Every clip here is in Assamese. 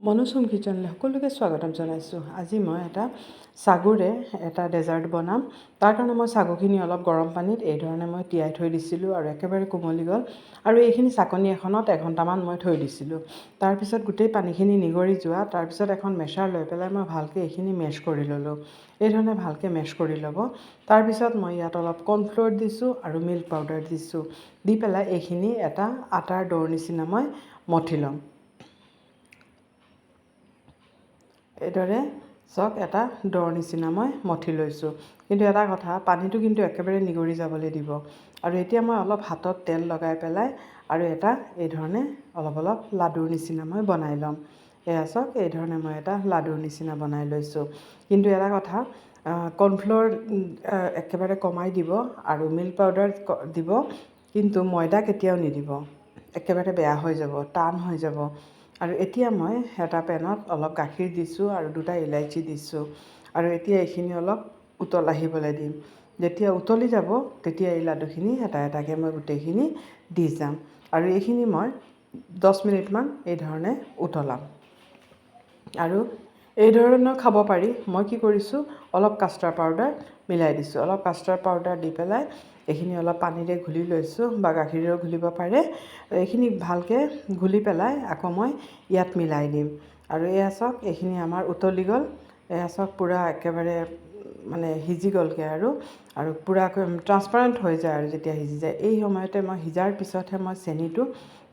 মনোচম কিচেনলৈ সকলোকে স্বাগতম জনাইছোঁ। আজি মই এটা চাগুৰে এটা ডেজাৰ্ট বনাম। তাৰ কাৰণে মই চাগুখিনি অলপ গৰম পানীত এই ধৰণে মই তিয়াই থৈ দিছিলোঁ আৰু একেবাৰে কোমলি গ'ল। আৰু এইখিনি চাকনি এখনত এঘণ্টামান মই থৈ দিছিলোঁ। তাৰপিছত গোটেই পানীখিনি নিগৰি যোৱা, তাৰপিছত এখন মেছাৰ লৈ পেলাই মই ভালকৈ এইখিনি মেছ কৰি ল'লোঁ। এই ধৰণে ভালকৈ মেছ কৰি ল'ব। তাৰপিছত মই ইয়াত অলপ কৰ্ণফ্ল'ৰ দিছোঁ আৰু মিল্ক পাউডাৰ দিছোঁ। দি পেলাই এইখিনি এটা আটাৰ দৌৰ নিচিনা মই মঠি ল'ম। এইদৰে চাওক এটা দৌৰ নিচিনা মই মঠি লৈছোঁ। কিন্তু এটা কথা, পানীটো কিন্তু একেবাৰে নিগৰি যাবলৈ দিব। আৰু এতিয়া মই অলপ হাতত তেল লগাই পেলাই আৰু এটা এই ধৰণে অলপ অলপ লাডুৰ নিচিনা মই বনাই ল'ম। এয়া চাওক, এই ধৰণে মই এটা লাডুৰ নিচিনা বনাই লৈছোঁ। কিন্তু এটা কথা, কৰ্ণফ্ল'ৰ একেবাৰে কমাই দিব আৰু মিল্ক পাউডাৰ দিব, কিন্তু ময়দা কেতিয়াও নিদিব। একেবাৰে বেয়া হৈ যাব, টান হৈ যাব। আৰু এতিয়া মই এটা পেনত অলপ গাখীৰ দিছোঁ আৰু 2টা ইলাইচি দিছোঁ। আৰু এতিয়া এইখিনি অলপ উতল আহিবলৈ দিম। যেতিয়া উতলি যাব তেতিয়া এই লাডুখিনি এটা এটাকৈ মই গোটেইখিনি দি যাম। আৰু এইখিনি মই 10 মিনিটমান এই ধৰণে উতলাম। আৰু এই ধৰণৰ খাব পাৰি। মই কি কৰিছোঁ, অলপ কাষ্টাৰ্ড পাউডাৰ মিলাই দিছোঁ। অলপ কাষ্টাৰ্ড পাউডাৰ দি পেলাই এইখিনি অলপ পানীৰে ঘুলি লৈছোঁ, বা গাখীৰেও ঘুলিব পাৰে। এইখিনি ভালকৈ ঘুলি পেলাই আকৌ মই ইয়াত মিলাই দিম। আৰু এয়া চাওক, এইখিনি আমাৰ উতলি গ'ল। এয়া চাওক, পূৰা একেবাৰে মানে সিজি গ'লগৈ আৰু পূৰাকৈ ট্ৰান্সপাৰেণ্ট হৈ যায়। আৰু যেতিয়া সিজি যায়, এই সময়তে মই সিজাৰ পিছতহে মই চেনিটো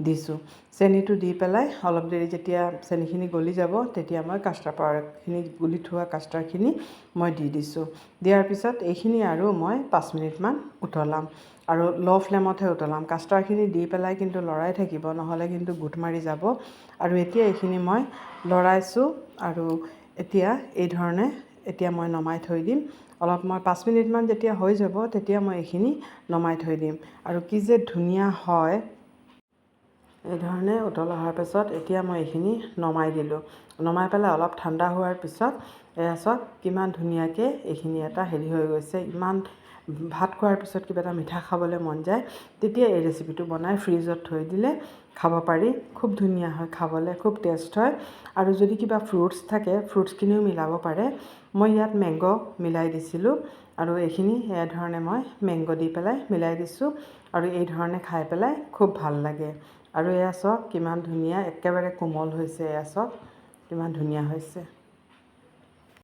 দিছোঁ। চেনিটো দি পেলাই অলপ দেৰি যেতিয়া চেনিখিনি গলি যাব, তেতিয়া মই কাষ্টাৰ্ড পাউডাৰখিনি, গুলি থোৱা কাষ্টাৰ্ডখিনি মই দি দিছোঁ। দিয়াৰ পিছত এইখিনি আৰু মই 5 মিনিটমান উতলাম। আৰু ল' ফ্লেমতহে উতলাম। কাষ্টাৰ্ডখিনি দি পেলাই কিন্তু লৰাই থাকিব, নহ'লে কিন্তু গোট মাৰি যাব। আৰু এতিয়া এইখিনি মই লৰাইছোঁ। আৰু এতিয়া এই ধৰণে এতিয়া মই নমাই থৈ দিম। অলপ মই 5 মিনিটমান যেতিয়া হৈ যাব, তেতিয়া মই এইখিনি নমাই থৈ দিম। আৰু কি যে ধুনীয়া হয়। এই ধৰণে উতল অহাৰ পিছত এতিয়া মই এইখিনি নমাই দিলোঁ। নমাই পেলাই অলপ ঠাণ্ডা হোৱাৰ পিছত এয়া চাওক, কিমান ধুনীয়াকৈ এইখিনি এটা হেৰি হৈ গৈছে। ইমান ভাত খোৱাৰ পিছত কিবা এটা মিঠা খাবলৈ মন যায়, তেতিয়া এই ৰেচিপিটো বনাই ফ্ৰিজত থৈ দিলে খাব পাৰি। খুব ধুনীয়া হয় খাবলৈ, খুব টেষ্ট হয়। আৰু যদি কিবা ফ্ৰুটছ থাকে, ফ্ৰুটছখিনিও মিলাব পাৰে। মই ইয়াত মেংগ' মিলাই দিছিলোঁ। আৰু এইখিনি এই ধৰণে মই মেংগ' দি পেলাই মিলাই দিছোঁ। আৰু এই ধৰণে খাই পেলাই খুব ভাল লাগে। আৰু এয়া চাওক কিমান ধুনীয়া, একেবাৰে কোমল হৈছে। এয়া চাওক কিমান ধুনীয়া হৈছে।